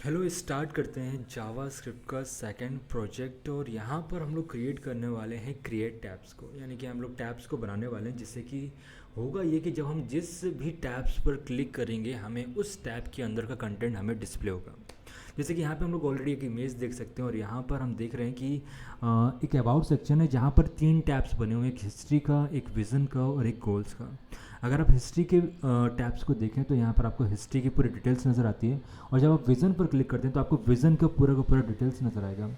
Hello, start करते हैं जावा script का सेकंड प्रोजेक्ट। और यहाँ पर हम लोग क्रिएट करने वाले हैं क्रिएट टैब्स को, यानी कि हम लोग टैब्स को बनाने वाले हैं जिससे कि होगा ये कि जब हम जिस भी टैब्स पर क्लिक करेंगे हमें उस टैब के अंदर का कंटेंट हमें डिस्प्ले होगा। जैसे कि यहाँ पे हम लोग ऑलरेडी एक इमेज देख सकते हैं और यहाँ पर हम देख रहे हैं कि एक अबाउट सेक्शन है जहाँ पर 3 टैब्स बने हुए हैं, एक हिस्ट्री का, एक विज़न का और एक गोल्स का। अगर आप हिस्ट्री के टैब्स को देखें तो यहाँ पर आपको हिस्ट्री की पूरी डिटेल्स नज़र आती है, और जब आप विज़न पर क्लिक करते हैं तो आपको विज़न का पूरा डिटेल्स नज़र आएगा।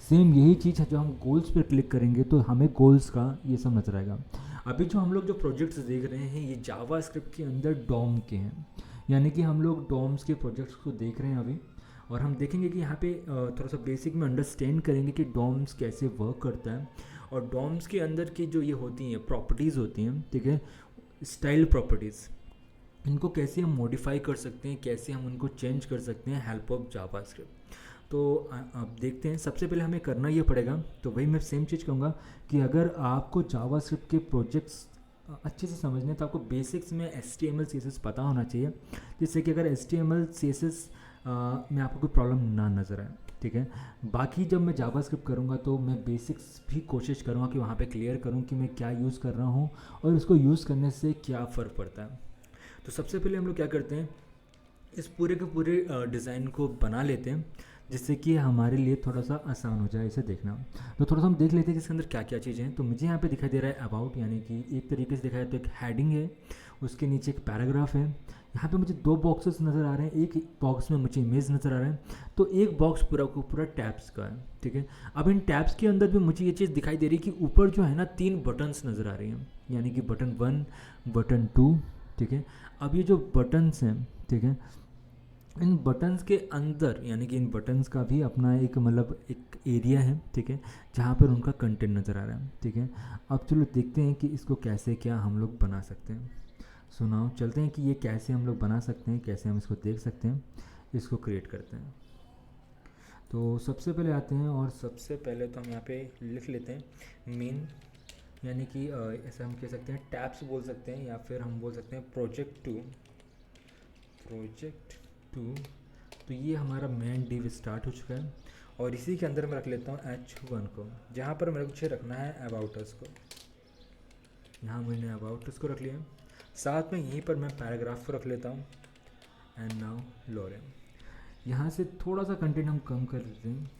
सेम यही चीज़ है जो हम गोल्स पर क्लिक करेंगे तो हमें गोल्स का ये सब नज़र आएगा। अभी जो हम लोग जो प्रोजेक्ट्स देख रहे हैं ये जावा स्क्रिप्ट के अंदर डॉम के हैं, यानी कि हम लोग डॉम्स के प्रोजेक्ट्स को देख रहे हैं अभी। और हम देखेंगे कि यहाँ पे थोड़ा सा बेसिक में अंडरस्टैंड करेंगे कि डॉम्स कैसे वर्क करता है, और डॉम्स के अंदर की जो ये होती हैं प्रॉपर्टीज़ होती हैं, ठीक है, स्टाइल प्रॉपर्टीज़, इनको कैसे हम मॉडिफाई कर सकते हैं, कैसे हम उनको चेंज कर सकते हैं हेल्प ऑफ जावा स्क्रिप्ट। तो आप देखते हैं, सबसे पहले हमें करना ये पड़ेगा, तो वही मैं सेम चीज़ कहूँगा कि अगर आपको जावा स्क्रिप्ट के प्रोजेक्ट्स अच्छे से समझने हैं तो आपको बेसिक्स में HTML CSS पता होना चाहिए, जिससे कि अगर HTML CSS में आपको कोई प्रॉब्लम ना नज़र आए, ठीक है। बाकी जब मैं जावा स्क्रिप्ट करूँगा तो मैं बेसिक्स भी कोशिश करूँगा कि वहाँ पे क्लियर करूँ कि मैं क्या यूज़ कर रहा हूँ और उसको यूज़ करने से क्या फ़र्क पड़ता है। तो सबसे पहले हम लोग क्या करते हैं, इस पूरे के पूरे डिज़ाइन को बना लेते हैं जिससे कि हमारे लिए थोड़ा सा आसान हो जाए इसे देखना। तो थोड़ा सा हम देख लेते हैं कि इसके अंदर क्या क्या चीज़ें हैं। तो मुझे यहाँ पे दिखाई दे रहा है अबाउट, यानी कि एक तरीके से दिखाया तो एक हेडिंग है, उसके नीचे एक पैराग्राफ है। यहाँ पे मुझे 2 बॉक्सेस नज़र आ रहे हैं, एक बॉक्स में मुझे इमेज नज़र आ रहा है, तो एक बॉक्स पूरा को पूरा टैब्स का है, ठीक है। अब इन टैब्स के अंदर भी मुझे ये चीज़ दिखाई दे रही है कि ऊपर जो है ना 3 बटन्स नज़र आ रही हैं, यानी कि बटन 1, बटन 2, ठीक है। अब ये जो बटन्स हैं, ठीक है, इन बटन्स के अंदर, यानी कि इन बटन्स का भी अपना एक मतलब एक एरिया है, ठीक है, जहाँ पर उनका कंटेंट नज़र आ रहा है, ठीक है। अब चलो देखते हैं कि इसको कैसे क्या हम लोग बना सकते हैं। सुनाओ, चलते हैं कि ये कैसे हम लोग बना सकते हैं, कैसे हम इसको देख सकते हैं, इसको क्रिएट करते हैं। तो सबसे पहले आते हैं और सबसे पहले तो हम यहाँ पे लिख लेते हैं मेन, यानी कि ऐसा हम कह सकते हैं टैब्स बोल सकते हैं, या फिर हम बोल सकते हैं प्रोजेक्ट 2। तो ये हमारा मेन डिव स्टार्ट हो चुका है, और इसी के अंदर मैं रख लेता हूँ H1 को, जहाँ पर मेरे को रखना है अबाउट अस को। यहाँ मैंने अबाउट अस को रख लिया, साथ में यहीं पर मैं पैराग्राफ को रख लेता हूँ, एंड नाउ लोरेम। यहाँ से थोड़ा सा कंटेंट हम कम कर देते हैं।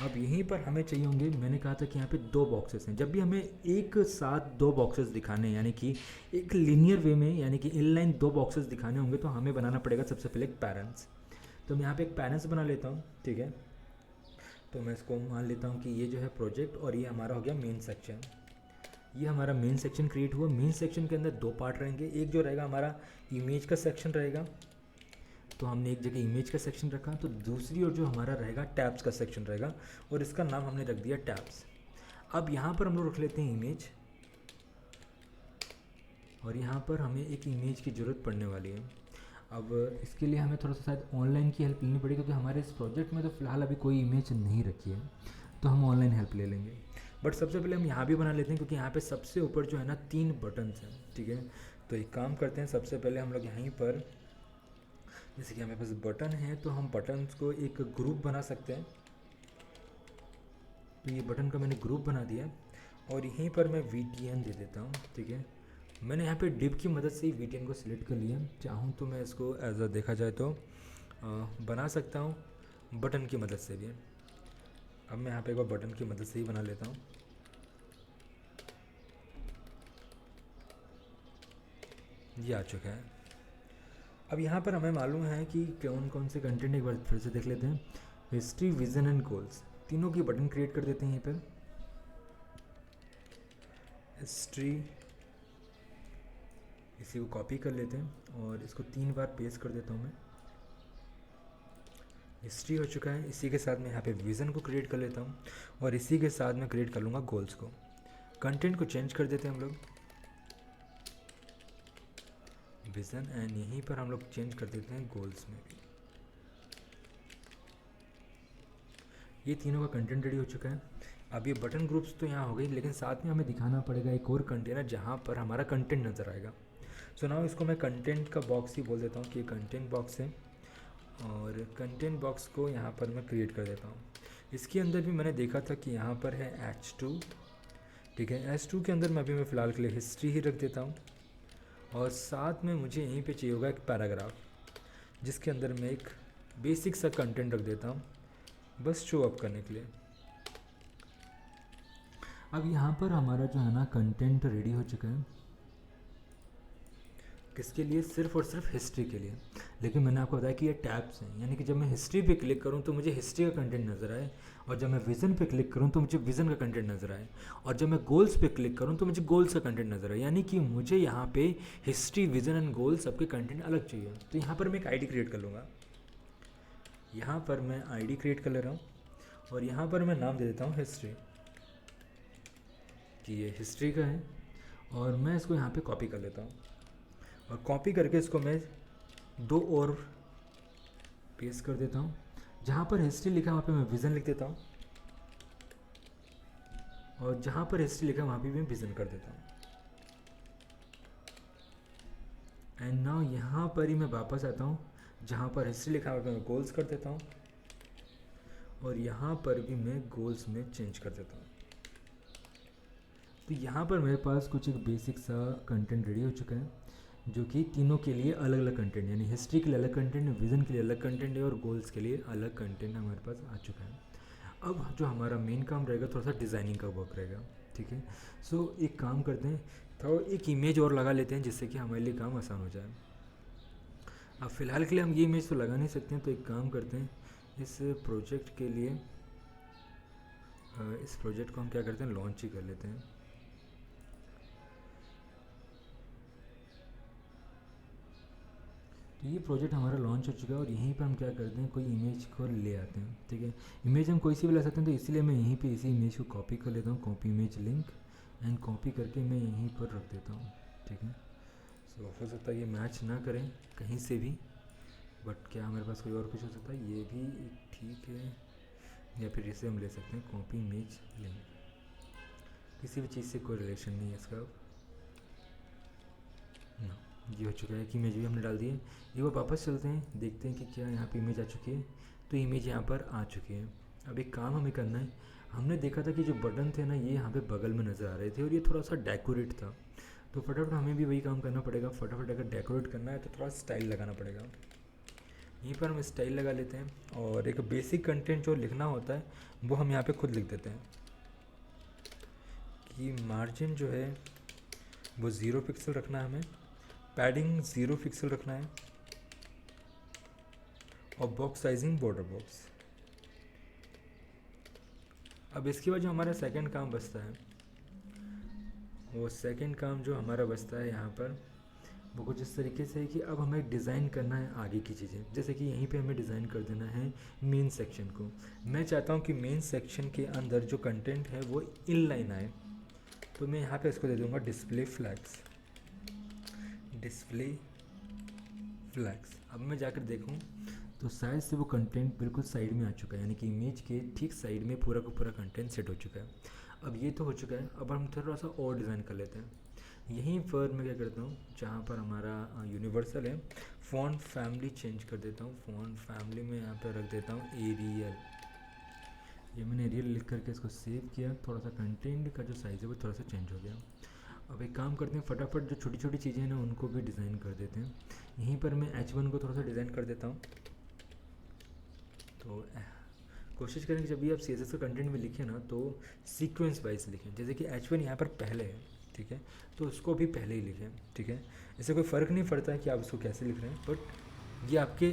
अब यहीं पर हमें चाहिए होंगे, मैंने कहा था कि यहाँ पे 2 बॉक्सेस हैं, जब भी हमें एक साथ 2 बॉक्सेस दिखाने हैं, यानी कि एक लीनियर वे में, यानी कि इनलाइन 2 बॉक्सेस दिखाने होंगे, तो हमें बनाना पड़ेगा सबसे पहले एक पैरेंट्स। तो मैं यहाँ पे एक पैरेंट्स बना लेता हूँ, ठीक है। तो मैं इसको मान लेता हूँ कि ये जो है प्रोजेक्ट, और ये हमारा हो गया मेन सेक्शन। ये हमारा मेन सेक्शन क्रिएट हुआ। मेन सेक्शन के अंदर 2 पार्ट रहेंगे, एक जो रहेगा हमारा इमेज का सेक्शन रहेगा, तो हमने एक जगह इमेज का सेक्शन रखा, तो दूसरी ओर जो हमारा रहेगा टैब्स का सेक्शन रहेगा, और इसका नाम हमने रख दिया टैब्स। अब यहाँ पर हम लोग रख लेते हैं इमेज, और यहाँ पर हमें एक इमेज की ज़रूरत पड़ने वाली है। अब इसके लिए हमें थोड़ा सा शायद ऑनलाइन की हेल्प लेनी पड़ेगी, क्योंकि हमारे इस प्रोजेक्ट में तो फ़िलहाल अभी कोई इमेज नहीं रखी है, तो हम ऑनलाइन हेल्प ले लेंगे। बट सबसे पहले हम यहाँ भी बना लेते हैं, क्योंकि यहाँ पे सबसे ऊपर जो है ना 3 बटन्स हैं, ठीक है। तो एक काम करते हैं, सबसे पहले हम लोग यहीं पर, जैसे कि हमारे पास बटन है तो हम बटन्स को एक ग्रुप बना सकते हैं। तो ये बटन का मैंने ग्रुप बना दिया, और यहीं पर मैं VTN दे देता हूँ, ठीक है। मैंने यहाँ पे डिव की मदद से ही VTN को सिलेक्ट कर लिया। चाहूँ तो मैं इसको एज अ देखा जाए तो बना सकता हूँ बटन की मदद से भी। अब मैं यहाँ पे एक बार बटन की मदद से ही बना लेता हूँ। ये आ चुका है। अब यहाँ पर हमें मालूम है कि कौन कौन से कंटेंट, एक बार फिर से देख लेते हैं। हिस्ट्री, विजन एंड गोल्स, तीनों की बटन क्रिएट कर देते हैं यहीं पर। हिस्ट्री, इसी को कॉपी कर लेते हैं और इसको 3 बार पेस्ट कर देता हूँ मैं। हिस्ट्री हो चुका है, इसी के साथ मैं यहाँ पे विज़न को क्रिएट कर लेता हूँ, और इसी के साथ मैं क्रिएट कर लूँगा गोल्स को। कंटेंट को चेंज कर देते हैं हम लोग, विज़न, एंड यहीं पर हम लोग चेंज कर देते हैं गोल्स में भी। ये तीनों का कंटेंट रेडी हो चुका है। अब ये बटन ग्रुप्स तो यहाँ हो गई, लेकिन साथ में हमें दिखाना पड़ेगा एक और कंटेनर जहाँ पर हमारा कंटेंट नज़र आएगा। सो नाउ इसको मैं कंटेंट का बॉक्स ही बोल देता हूँ कि ये कंटेंट बॉक्स है। और कंटेंट बॉक्स को यहाँ पर मैं क्रिएट कर देता हूँ। इसके अंदर भी मैंने देखा था कि यहाँ पर है H2, ठीक है। H2 के अंदर मैं अभी फ़िलहाल के लिए हिस्ट्री ही रख देता हूँ, और साथ में मुझे यहीं पे चाहिए होगा एक पैराग्राफ, जिसके अंदर मैं एक बेसिक सा कंटेंट रख देता हूँ बस शो अप करने के लिए। अब यहाँ पर हमारा जो है ना कंटेंट रेडी हो चुका है, किसके लिए? सिर्फ और सिर्फ हिस्ट्री के लिए। लेकिन मैंने आपको बताया कि ये टैब्स हैं, यानी कि जब मैं हिस्ट्री पे क्लिक करूँ तो मुझे हिस्ट्री का कंटेंट नज़र आए, और जब मैं विज़न पे क्लिक करूँ तो मुझे विज़न का कंटेंट नज़र आए, और जब मैं गोल्स पे क्लिक करूँ तो मुझे गोल्स का कंटेंट नज़र आए। यानी कि मुझे यहाँ पे हिस्ट्री, विज़न एंड गोल्स सबके कंटेंट अलग चाहिए। तो यहाँ पर मैं एक ID क्रिएट कर लूँगा। यहाँ पर मैं ID क्रिएट कर ले रहा हूँ, और यहाँ पर मैं नाम दे देता हूँ हिस्ट्री, कि ये हिस्ट्री का है। और मैं इसको यहाँ पे कॉपी कर लेता हूँ, और कॉपी करके इसको मैं 2 और पेस्ट कर देता हूँ। जहाँ पर हिस्ट्री लिखा है वहाँ पे मैं विज़न लिख देता हूँ, और जहाँ पर हिस्ट्री लिखा है वहाँ पे मैं विज़न कर देता हूँ। एंड नाउ यहाँ पर ही मैं वापस आता हूँ, जहाँ पर हिस्ट्री लिखा है वहाँ पे मैं गोल्स कर देता हूँ, और यहाँ पर भी मैं गोल्स में चेंज कर देता हूँ। तो यहाँ पर मेरे पास कुछ एक बेसिक सा कंटेंट रेडी हो चुका है, जो कि तीनों के लिए अलग अलग कंटेंट, यानी हिस्ट्री के लिए अलग कंटेंट है, विज़न के लिए अलग कंटेंट है, और गोल्स के लिए अलग कंटेंट हमारे पास आ चुका है। अब जो हमारा मेन काम रहेगा थोड़ा सा डिज़ाइनिंग का वर्क रहेगा, ठीक है। सो एक काम करते हैं, थोड़ा एक इमेज और लगा लेते हैं, जिससे कि हमारे लिए काम आसान हो जाए। अब फ़िलहाल के लिए हम ये इमेज तो लगा नहीं सकते हैं, तो एक काम करते हैं, इस प्रोजेक्ट के लिए इस प्रोजेक्ट को हम क्या करते हैं, लॉन्च ही कर लेते हैं। तो ये प्रोजेक्ट हमारा लॉन्च हो चुका है, और यहीं पर हम क्या करते हैं, कोई इमेज को ले आते हैं, ठीक है। इमेज हम कोई सी भी ला सकते हैं, तो इसलिए मैं यहीं पे इसी इमेज को कॉपी कर लेता हूँ, copy image link, and copy करके मैं यहीं पर रख देता हूँ, ठीक है। सो हो सकता है ये मैच ना करें कहीं से भी, बट क्या हमारे पास कोई और कुछ हो सकता है, ये भी ठीक है। या फिर इसे हम ले सकते हैं कॉपी इमेज लिंक, किसी भी चीज़ से कोई रिलेशन नहीं है इसका। ना, ये हो चुका है कि इमेज भी हमने डाल दी है। ये वो वापस चलते हैं, देखते हैं कि क्या यहाँ पे इमेज आ चुकी है। तो इमेज यहाँ पर आ चुकी है। अब एक काम हमें करना है, हमने देखा था कि जो बटन थे ना, ये यहाँ पे बगल में नज़र आ रहे थे, और ये थोड़ा सा डेकोरेट था। तो फटाफट हमें भी वही काम करना पड़ेगा, फटाफट अगर डेकोरेट करना है तो थोड़ा स्टाइल लगाना पड़ेगा। यहीं पर हम स्टाइल लगा लेते हैं, और एक बेसिक कंटेंट जो लिखना होता है वो हम यहाँ पे खुद लिख देते हैं, कि मार्जिन जो है वो 0 पिक्सल रखना है हमें, पैडिंग 0 पिक्सल रखना है, और बॉक्स साइजिंग बॉर्डर बॉक्स। अब इसके बाद जो हमारा सेकंड काम बचता है, वो सेकंड काम जो हमारा बचता है यहाँ पर, वो कुछ इस तरीके से है कि अब हमें डिज़ाइन करना है आगे की चीज़ें। जैसे कि यहीं पे हमें डिज़ाइन कर देना है मेन सेक्शन को। मैं चाहता हूँ कि मेन सेक्शन के अंदर जो कंटेंट है वो इनलाइन आए, तो मैं यहाँ पे इसको दे दूँगा डिस्प्ले फ्लैग्स, डिस्प्ले फ्लैग्स। अब मैं जाकर देखूँ तो शायद से वो कंटेंट बिल्कुल साइड में आ चुका है, यानी कि इमेज के ठीक साइड में पूरा का पूरा कंटेंट सेट हो चुका है। अब ये तो हो चुका है, अब हम थोड़ा सा और डिज़ाइन कर लेते हैं। यहीं पर मैं क्या करता हूँ, जहाँ पर हमारा यूनिवर्सल है, फ़ॉन्ट फैमिली चेंज कर देता हूँ। फ़ॉन्ट फैमिली में यहाँ पर रख देता हूँ एरियल। ये मैंने एरियल लिख करके इसको सेव किया, थोड़ा सा कंटेंट का जो साइज़ है वो थोड़ा सा चेंज हो गया। अब एक काम करते हैं, फटाफट जो छोटी छोटी चीज़ें हैं ना उनको भी डिज़ाइन कर देते हैं। यहीं पर मैं H1 को थोड़ा सा डिज़ाइन कर देता हूँ। तो कोशिश करें कि जब भी आप CSS का कंटेंट में लिखें ना, तो सीक्वेंस वाइज लिखें। जैसे कि H1 यहाँ पर पहले है, ठीक है, तो उसको भी पहले ही लिखें, ठीक है। इससे कोई फ़र्क नहीं पड़ता है कि आप उसको कैसे लिख रहे हैं, बट ये आपके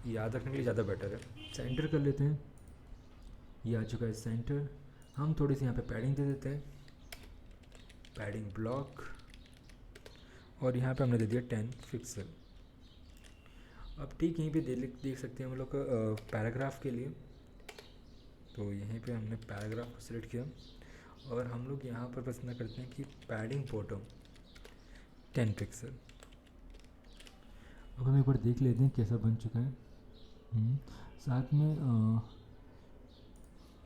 याद रखने के लिए ज़्यादा बेटर है। सेंटर कर लेते हैं, ये आ चुका है सेंटर। हम थोड़ी सी यहाँ पे पैडिंग दे देते हैं, पैडिंग ब्लॉक, और यहाँ पे हमने दे दिया 10 पिक्सल। अब ठीक यहीं पे देख सकते हैं हम लोग पैराग्राफ के लिए, तो यहीं पे हमने पैराग्राफ को सिलेक्ट किया, और हम लोग यहाँ पर पसंद करते हैं कि पैडिंग बॉटम 10 पिक्सल। अब हम एक बार देख लेते हैं कैसा बन चुका है। साथ में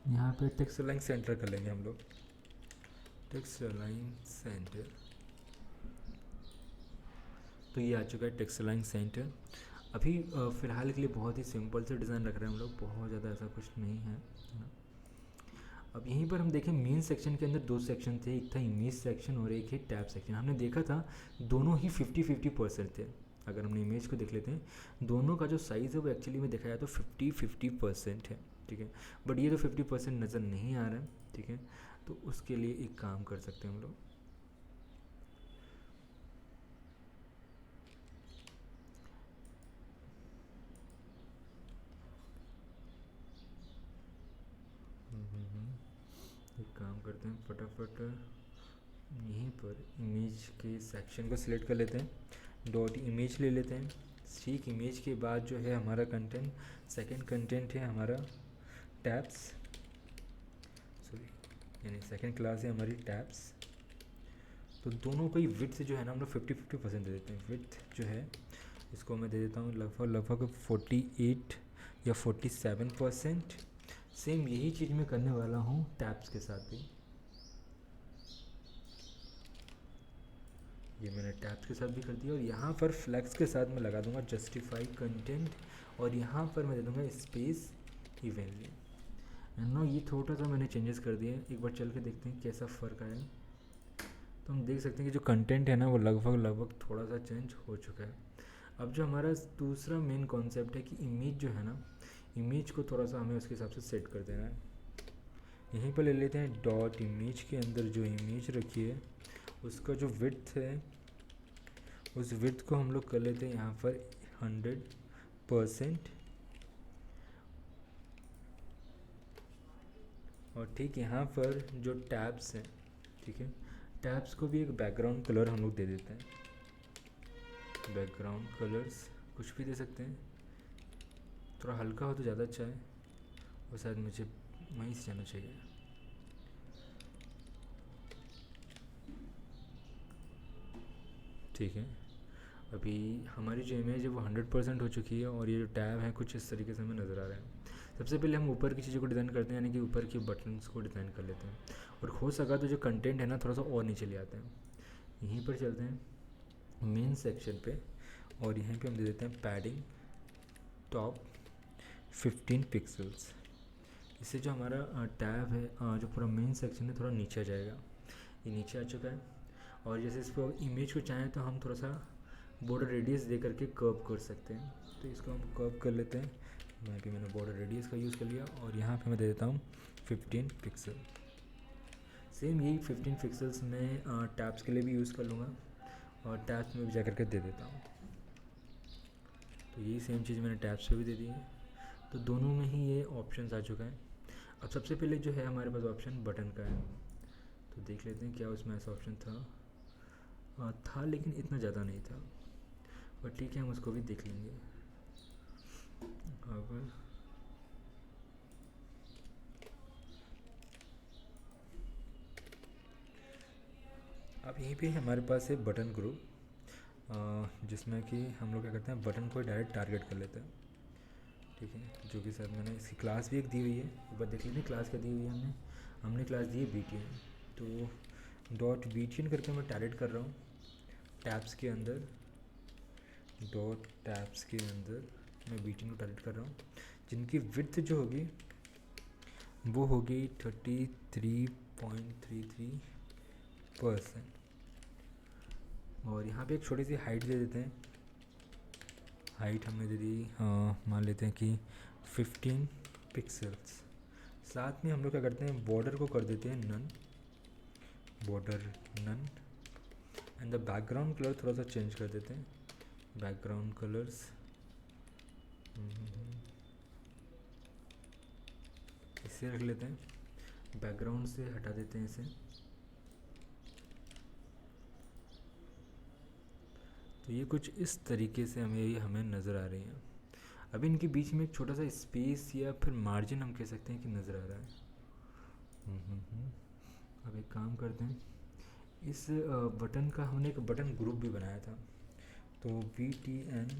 यहाँ पे टेक्स्ट लाइन सेंटर कर लेंगे हम लोग, टेक्स्ट लाइन सेंटर। तो ये आ चुका है टेक्स्ट लाइन सेंटर। अभी फ़िलहाल के लिए बहुत ही सिंपल से डिज़ाइन रख रहे हैं हम लोग, बहुत ज़्यादा ऐसा कुछ नहीं है ना। अब यहीं पर हम देखें मेन सेक्शन के अंदर दो सेक्शन थे, एक था इमेज सेक्शन और एक है टैब सेक्शन। हमने देखा था दोनों ही 50-50% थे। अगर हमने इमेज को देख लेते हैं, दोनों का जो साइज़ है वो एक्चुअली में देखा जाए तो 50-50% है, ठीक है। बट ये तो 50% नज़र नहीं आ रहा है, ठीक है। तो उसके लिए एक काम कर सकते हैं हम लोग, एक काम करते हैं फटाफट, यहीं पर इमेज के सेक्शन को सिलेक्ट कर लेते हैं, डॉट इमेज ले लेते हैं। ठीक, इमेज के बाद जो है हमारा कंटेंट, सेकंड कंटेंट है हमारा टैब्स, सॉरी, यानी सेकंड क्लास है हमारी टैब्स। तो दोनों को ही विड्थ जो है ना हम लोग 50-50% दे देते हैं। विड्थ जो है इसको मैं दे देता हूँ लगभग 48 या 47%। सेम यही चीज़ मैं करने वाला हूँ टैब्स के साथ भी। ये मैंने टैब्स के साथ भी कर दिया, और यहाँ पर फ्लैक्स के साथ मैं लगा दूंगा जस्टिफाई कंटेंट, और यहाँ पर मैं दे दूँगा स्पेस इवेंटली। एंड नो ये थोड़ा सा मैंने चेंजेस कर दिए, एक बार चल के देखते हैं कैसा फ़र्क आया। तो हम देख सकते हैं कि जो कंटेंट है ना वो लगभग थोड़ा सा चेंज हो चुका है। अब जो हमारा दूसरा मेन कॉन्सेप्ट है कि इमेज जो है ना, इमेज को थोड़ा सा हमें उसके हिसाब से सेट कर देना है। यहीं पर ले लेते हैं डॉट इमेज के अंदर जो इमेज रखी है उसका जो विड्थ है, उस विड्थ को हम लोग कर लेते हैं यहाँ पर 100%। और ठीक यहाँ पर जो टैब्स हैं, ठीक है, टैब्स को भी एक बैकग्राउंड कलर हम लोग दे देते हैं। बैकग्राउंड कलर्स कुछ भी दे सकते हैं, थोड़ा हल्का हो तो ज़्यादा अच्छा है, वो शायद मुझे वहीं से जाना चाहिए। ठीक है, अभी हमारी जो इमेज है वो 100% हो चुकी है, और ये जो टैब है कुछ इस तरीके से हमें नज़र आ रहा है। सबसे पहले हम ऊपर की चीज़ों को डिज़ाइन करते हैं, यानी कि ऊपर के बटन्स को डिज़ाइन कर लेते हैं, और हो सका तो जो कंटेंट है ना थोड़ा सा और नीचे ले आते हैं। यहीं पर चलते हैं मेन सेक्शन पे, और यहीं पे हम दे देते हैं पैडिंग टॉप 15 पिक्सल्स। इससे जो हमारा टैब है, जो पूरा मेन सेक्शन है थोड़ा नीचे आ जाएगा। ये नीचे आ चुका है, और जैसे इस पर इमेज को चाहें तो हम थोड़ा सा बॉर्डर रेडियस दे करके कर्व कर सकते हैं। तो इसको हम कर्व कर लेते हैं, मैंने बॉर्डर रेडियस का यूज़ कर लिया, और यहाँ पे मैं दे देता हूँ 15 पिक्सल। सेम यही 15 पिक्सल्स मैं टैब्स के लिए भी यूज़ कर लूँगा, और टैब्स में भी जा करके दे देता हूँ। तो यही सेम चीज़ मैंने टैब्स पे भी दे दी है। तो दोनों में ही ये ऑप्शंस आ चुका है। अब सबसे पहले जो है हमारे पास ऑप्शन बटन का है, तो देख लेते हैं क्या उसमें ऐसा ऑप्शन था, लेकिन इतना ज़्यादा नहीं था, पर ठीक है हम उसको भी देख लेंगे। अब यहीं पे हमारे पास है बटन ग्रुप, जिसमें कि हम लोग क्या करते हैं, बटन को डायरेक्ट टारगेट कर लेते हैं। ठीक है, जो कि सर मैंने इसकी क्लास भी एक दी हुई है, एक बार देख लीजिए क्लास क्या दी हुई है हमने क्लास दी है BTN। तो डॉट BTN करके मैं टारगेट कर रहा हूँ टैब्स के अंदर, डॉट टैब्स के अंदर मैं BTN को टारगेट कर रहा हूँ, जिनकी विड्थ जो होगी वो होगी 33.33%। और यहाँ पे एक छोटी सी हाइट दे देते हैं, हाइट हमने दे दी, मान लेते हैं कि 15 पिक्सल्स। साथ में हम लोग क्या करते हैं, बॉर्डर को कर देते हैं none, border none, and the background colour थोड़ा सा चेंज कर देते हैं, बैकग्राउंड कलर्स इसे रख लेते हैं, बैकग्राउंड से हटा देते हैं इसे। तो ये कुछ इस तरीके से हमें नज़र आ रही हैं। अब इनके बीच में एक छोटा सा स्पेस या फिर मार्जिन हम कह सकते हैं कि नज़र आ रहा है। अब एक काम करते हैं, इस बटन का हमने एक बटन ग्रुप भी बनाया था, तो BTN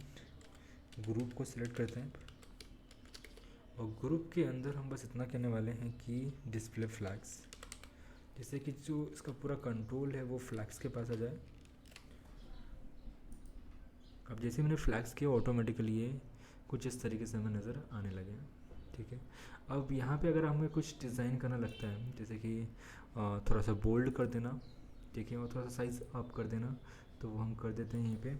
ग्रुप को सिलेक्ट करते हैं, और ग्रुप के अंदर हम बस इतना कहने वाले हैं कि डिस्प्ले फ्लैग्स, जिससे कि जो इसका पूरा कंट्रोल है वो फ्लैग्स के पास आ जाए। अब जैसे मैंने फ्लैग्स किया ऑटोमेटिकली ये कुछ इस तरीके से हमें नज़र आने लगे हैं, ठीक है। अब यहाँ पे अगर हमें कुछ डिज़ाइन करना लगता है, जैसे कि थोड़ा सा बोल्ड कर देना, ठीक है, और थोड़ा सा साइज़ अप कर देना, तो वो हम कर देते हैं। यहीं पे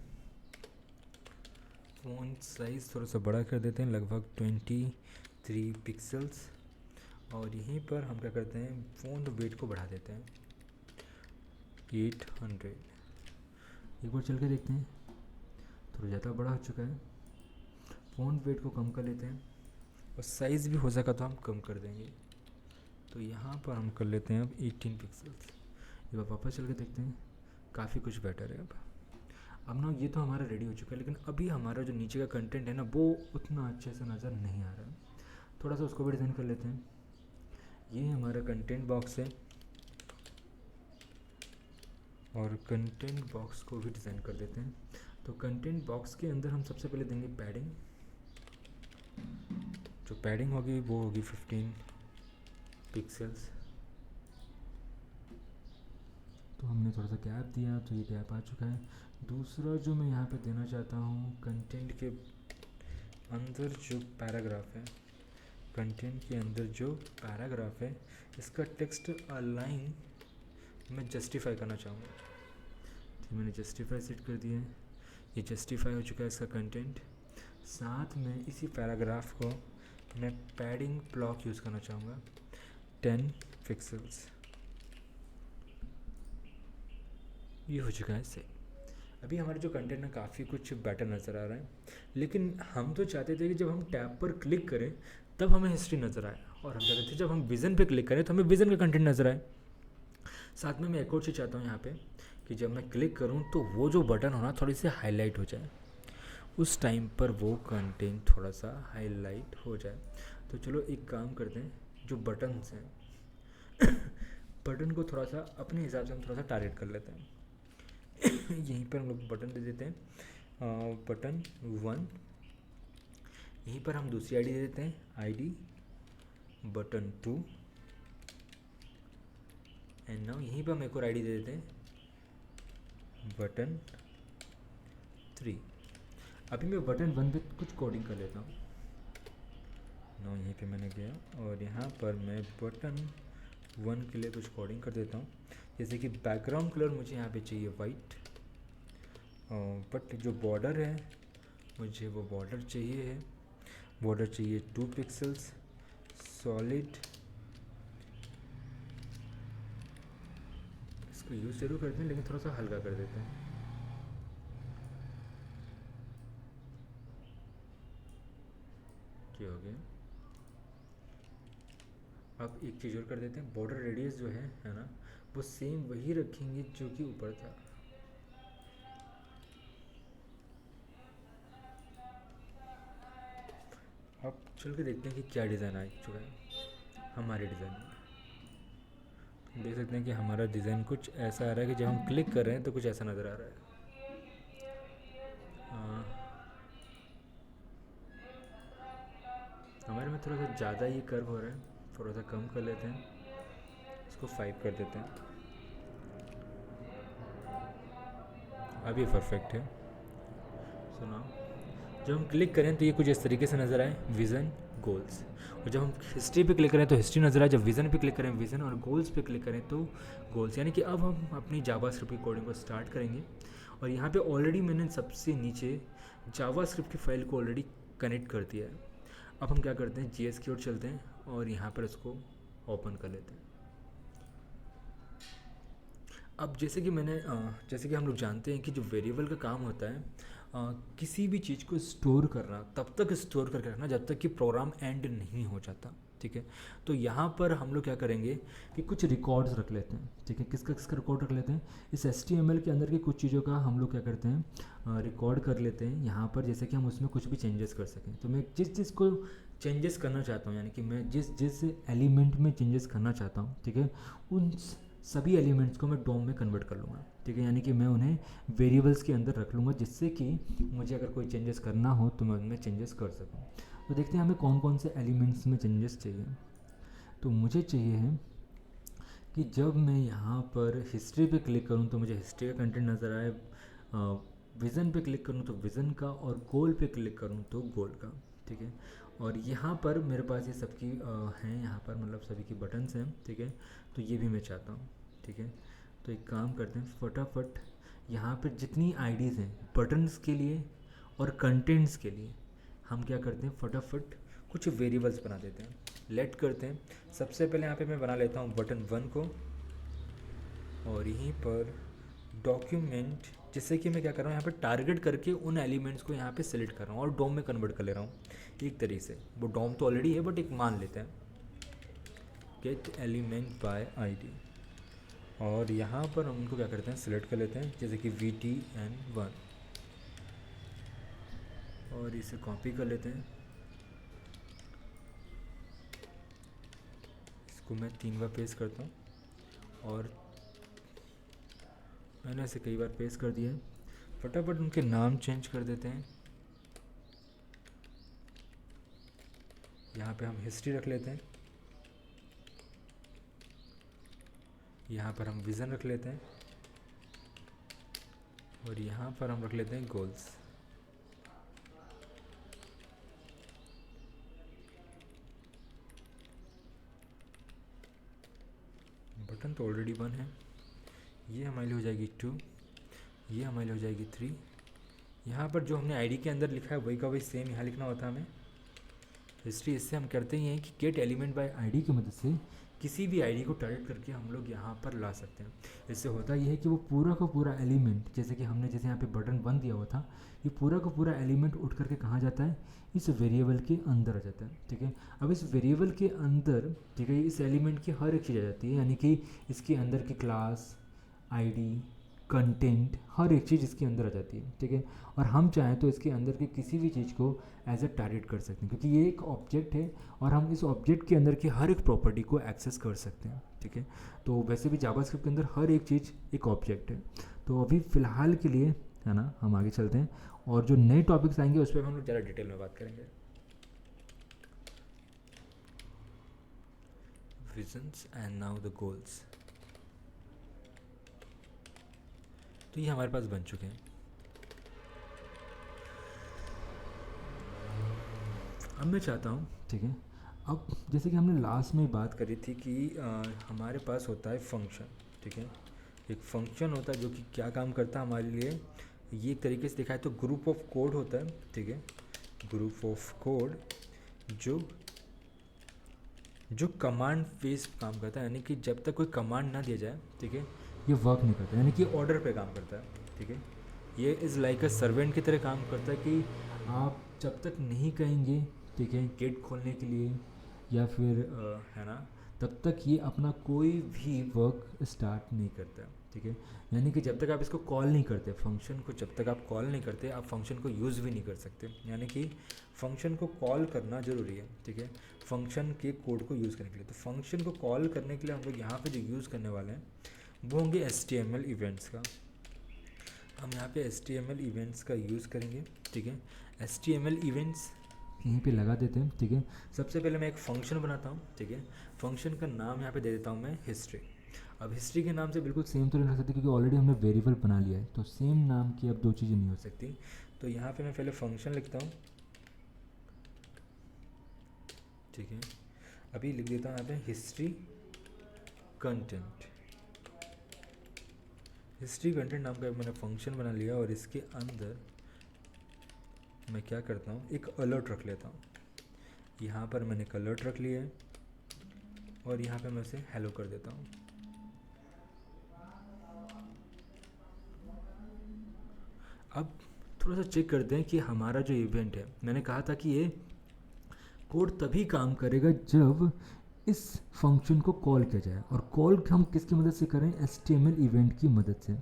फ़ॉन्ट साइज़ थोड़ा सा बड़ा कर देते हैं, लगभग 23 पिक्सल्स। और यहीं पर हम क्या करते हैं, फ़ॉन्ट वेट को बढ़ा देते हैं 800। एक बार चल के देखते हैं, थोड़ा ज़्यादा बड़ा हो चुका है। फ़ॉन्ट वेट को कम कर लेते हैं और साइज़ भी हो सका तो हम कम कर देंगे। तो यहाँ पर हम कर लेते हैं अब 18 पिक्सल्स। एक बार वापस चल के देखते हैं, काफ़ी कुछ बेटर है। अब ना ये तो हमारा रेडी हो चुका है, लेकिन अभी हमारा जो नीचे का कंटेंट है ना वो उतना अच्छे से नज़र नहीं आ रहा है। थोड़ा सा उसको भी डिज़ाइन कर लेते हैं। ये हमारा कंटेंट बॉक्स है और कंटेंट बॉक्स को भी डिज़ाइन कर देते हैं। तो कंटेंट बॉक्स के अंदर हम सबसे पहले देंगे पैडिंग। जो पैडिंग होगी वो होगी 15 पिक्सल्स। तो हमने थोड़ा सा गैप दिया, तो ये गैप आ चुका है। दूसरा जो मैं यहाँ पे देना चाहता हूँ, कंटेंट के अंदर जो पैराग्राफ है, कंटेंट के अंदर जो पैराग्राफ है इसका टेक्स्ट अलाइन मैं जस्टिफाई करना चाहूँगा। तो मैंने जस्टिफाई सेट कर दिया है, ये जस्टिफाई हो चुका है इसका कंटेंट। साथ में इसी पैराग्राफ को मैं पैडिंग ब्लॉक यूज़ करना चाहूँगा 10 पिक्सल्स। ये हो चुका है सही। अभी हमारा जो कंटेंट है काफ़ी कुछ बेटर नज़र आ रहा है, लेकिन हम तो चाहते थे कि जब हम टैब पर क्लिक करें तब हमें हिस्ट्री नज़र आए, और हम चाहते थे जब हम विज़न पे क्लिक करें तो हमें विज़न का कंटेंट नज़र आए। साथ में मैं एक और चीज़ चाहता हूँ यहाँ पे कि जब मैं क्लिक करूँ तो वो जो बटन हो ना थोड़ी सी हाईलाइट हो जाए, उस टाइम पर वो कंटेंट थोड़ा सा हाईलाइट हो जाए। तो चलो एक काम करते हैं, जो बटन्स हैं बटन को थोड़ा सा अपने हिसाब से हम थोड़ा सा टारगेट कर लेते हैं। यहीं पर हम लोग बटन दे देते हैं बटन 1। यहीं पर हम दूसरी आईडी दे देते हैं, आईडी बटन 2। एंड नाउ यहीं पर हम एक और आईडी दे देते हैं, बटन 3। अभी मैं बटन 1 पे कुछ कोडिंग कर लेता हूँ। नाउ यहीं पे मैंने गया और यहाँ पर मैं बटन 1 के लिए कुछ कोडिंग कर देता हूँ। जैसे कि बैकग्राउंड कलर मुझे यहाँ पे चाहिए वाइट, बट जो बॉर्डर है मुझे वो बॉर्डर चाहिए है, बॉर्डर चाहिए 2 पिक्सल्स सॉलिड। इसको यूज़ जरूर करते हैं लेकिन थोड़ा सा हल्का कर देते हैं। क्या हो गया। अब एक चीज़ और कर देते हैं, बॉर्डर रेडियस जो है ना, वो सेम वही रखेंगे जो कि ऊपर था। अब चल के देखते हैं कि क्या डिज़ाइन आ चुका है हमारे डिज़ाइन में। देख सकते हैं कि हमारा डिज़ाइन कुछ ऐसा आ रहा है कि जब हम क्लिक कर रहे हैं तो कुछ ऐसा नज़र आ रहा है। हमारे में थोड़ा सा ज़्यादा ये कर्व हो रहा है, थोड़ा सा कम कर लेते हैं, इसको 5 कर देते हैं। अब ये परफेक्ट है। सुना, जब हम क्लिक करें तो ये कुछ इस तरीके से नज़र आए, विज़न गोल्स। और जब हम हिस्ट्री पे क्लिक करें तो हिस्ट्री नज़र आए, जब विज़न पे क्लिक करें विज़न, और गोल्स पे क्लिक करें तो गोल्स। यानी कि अब हम अपनी जावास्क्रिप्ट की कोडिंग को स्टार्ट करेंगे। और यहाँ पे ऑलरेडी मैंने सबसे नीचे जावास्क्रिप्ट की फ़ाइल को ऑलरेडी कनेक्ट कर दिया है। अब हम क्या करते हैं, जीएस की ओर चलते हैं और यहाँ पर इसको ओपन कर लेते हैं। अब जैसे कि जैसे कि हम लोग जानते हैं कि जो वेरिएबल का काम होता है, किसी भी चीज़ को स्टोर करना, तब तक स्टोर करके रखना जब तक कि प्रोग्राम एंड नहीं हो जाता, ठीक है। तो यहाँ पर हम लोग क्या करेंगे कि कुछ रिकॉर्ड्स रख लेते हैं, ठीक है। किसका किसका रिकॉर्ड रख लेते हैं, इस HTML के अंदर की कुछ चीज़ों का हम लोग क्या करते हैं, रिकॉर्ड कर लेते हैं यहाँ पर, जैसे कि हम उसमें कुछ भी चेंजेस कर सकें। तो मैं जिस चीज़ को चेंजेस करना चाहता हूँ, यानी कि मैं जिस जिस एलिमेंट में चेंजेस करना चाहता हूँ, ठीक है, उन सभी एलिमेंट्स को मैं डॉम में कन्वर्ट कर लूँगा, ठीक है। यानी कि मैं उन्हें वेरिएबल्स के अंदर रख लूँगा, जिससे कि मुझे अगर कोई चेंजेस करना हो तो मैं उनमें चेंजेस कर सकूँ। तो देखते हैं हमें कौन कौन से एलिमेंट्स में चेंजेस चाहिए। तो मुझे चाहिए है कि जब मैं यहाँ पर हिस्ट्री पे क्लिक करूँ तो मुझे हिस्ट्री का कंटेंट नज़र आए, विज़न पे क्लिक करूँ तो विज़न का, और गोल पे क्लिक करूँ तो गोल का, ठीक है। और यहाँ पर मेरे पास ये सबकी हैं, यहाँ पर मतलब सभी की बटन्स हैं, ठीक है। तो ये भी मैं चाहता हूँ, ठीक है। तो एक काम करते हैं फटाफट, यहाँ पर जितनी आईडीज़ हैं बटन्स के लिए और कंटेंट्स के लिए, हम क्या करते हैं फटाफट कुछ वेरिएबल्स बना देते हैं। लेट करते हैं, सबसे पहले यहाँ पे मैं बना लेता हूँ बटन 1 को, और यहीं पर डॉक्यूमेंट, जिससे कि मैं क्या कर रहा हूँ यहाँ पे टारगेट करके उन एलिमेंट्स को यहाँ पे सेलेक्ट कर रहा हूँ और डॉम में कन्वर्ट कर ले रहा हूँ एक तरीके से। वो डॉम तो ऑलरेडी है बट एक मान लेते हैं, गेट एलिमेंट बाय आईडी, और यहाँ पर हम उनको क्या करते हैं सेलेक्ट कर लेते हैं, जैसे कि VTN1, और इसे कॉपी कर लेते हैं। इसको मैं 3 बार पेस्ट करता हूँ, और मैंने इसे कई बार पेस्ट कर दिया है। फटाफट उनके नाम चेंज कर देते हैं। यहाँ पे हम हिस्ट्री रख लेते हैं, यहाँ पर हम विज़न रख लेते हैं, और यहाँ पर हम रख लेते हैं गोल्स। बटन तो ऑलरेडी 1 है, ये हमारी हो जाएगी 2, ये हमारी हो जाएगी 3। यहाँ पर जो हमने आईडी के अंदर लिखा है वही का वही सेम यहाँ लिखना होता है हमें हिस्ट्री। इससे हम करते ही हैं कि गेट एलिमेंट बाय आईडी की मदद से किसी भी आईडी को टारगेट करके हम लोग यहाँ पर ला सकते हैं। इससे होता यह है कि वो पूरा का पूरा एलिमेंट, जैसे कि हमने जैसे यहाँ पे बटन 1 दिया हुआ था, ये पूरा का पूरा एलिमेंट उठ करके कहाँ जाता है, इस वेरिएबल के अंदर आ जाता है, ठीक है। अब इस वेरिएबल के अंदर, ठीक है, इस एलिमेंट की हर एक चीज़ आ जाती है, यानी कि इसके अंदर की क्लास, आईडी, कंटेंट, हर एक चीज़ इसके अंदर आ जाती है, ठीक है। और हम चाहें तो इसके अंदर की किसी भी चीज़ को एज ए टारगेट कर सकते हैं, क्योंकि ये एक ऑब्जेक्ट है और हम इस ऑब्जेक्ट के अंदर की हर एक प्रॉपर्टी को एक्सेस कर सकते हैं, ठीक है। तो वैसे भी जावास्क्रिप्ट के अंदर हर एक चीज़ एक ऑब्जेक्ट है। तो अभी फ़िलहाल के लिए, है ना, हम आगे चलते हैं, और जो नए टॉपिक्स आएंगे उस पर हम लोग ज़्यादा डिटेल में बात करेंगे। Visions and now the goals. तो ये हमारे पास बन चुके हैं। अब मैं चाहता हूँ, ठीक है, अब जैसे कि हमने लास्ट में बात करी थी कि हमारे पास होता है फंक्शन, ठीक है। एक फंक्शन होता है जो कि क्या काम करता है हमारे लिए, ये एक तरीके से दिखाए तो ग्रुप ऑफ कोड होता है, ठीक है। ग्रुप ऑफ कोड जो कमांड बेस काम करता है, यानी कि जब तक कोई कमांड ना दिया जाए, ठीक है, ये वर्क नहीं करता, यानी कि ऑर्डर पे काम करता है, ठीक है। ये इज़ लाइक अ सर्वेंट की तरह काम करता है कि आप जब तक नहीं कहेंगे, ठीक है, गेट खोलने के लिए या फिर है ना, तब तक ये अपना कोई भी वर्क स्टार्ट नहीं करता, ठीक है। यानी कि जब तक आप इसको कॉल नहीं करते फंक्शन को, जब तक आप कॉल नहीं करते आप फंक्शन को यूज़ भी नहीं कर सकते। यानी कि फंक्शन को कॉल करना ज़रूरी है, ठीक है, फंक्शन के कोड को यूज़ करने के लिए। तो फंक्शन को कॉल करने के लिए हम लोग यहाँ पे जो यूज़ करने वाले हैं वो होंगे HTML इवेंट्स का। हम यहाँ पे HTML इवेंट्स का यूज़ करेंगे, ठीक है। HTML इवेंट्स यहीं पे लगा देते हैं, ठीक है। सबसे पहले मैं एक फ़ंक्शन बनाता हूँ, ठीक है। फ़ंक्शन का नाम यहाँ पे दे देता हूँ मैं हिस्ट्री। अब हिस्ट्री के नाम से बिल्कुल सेम तो नहीं रख सकते क्योंकि ऑलरेडी हमने वेरिएबल बना लिया है, तो सेम नाम की अब दो चीज़ें नहीं हो सकती। तो यहाँ पे मैं पहले फंक्शन लिखता हूँ, ठीक है। अभी लिख देता हूँ यहाँ पे हिस्ट्री कंटेंट। हिस्ट्री कंटेंट नाम का मैंने फंक्शन बना लिया, और इसके अंदर मैं क्या करता हूँ, एक अलर्ट रख लेता हूँ। यहाँ पर मैंने एक अलर्ट रख लिया है, और यहाँ पे मैं उसे हेलो कर देता हूँ। अब थोड़ा सा चेक करते हैं कि हमारा जो इवेंट है, मैंने कहा था कि ये कोड तभी काम करेगा जब इस फंक्शन को कॉल किया जाए, और कॉल हम किसकी मदद से करें, HTML इवेंट की मदद से।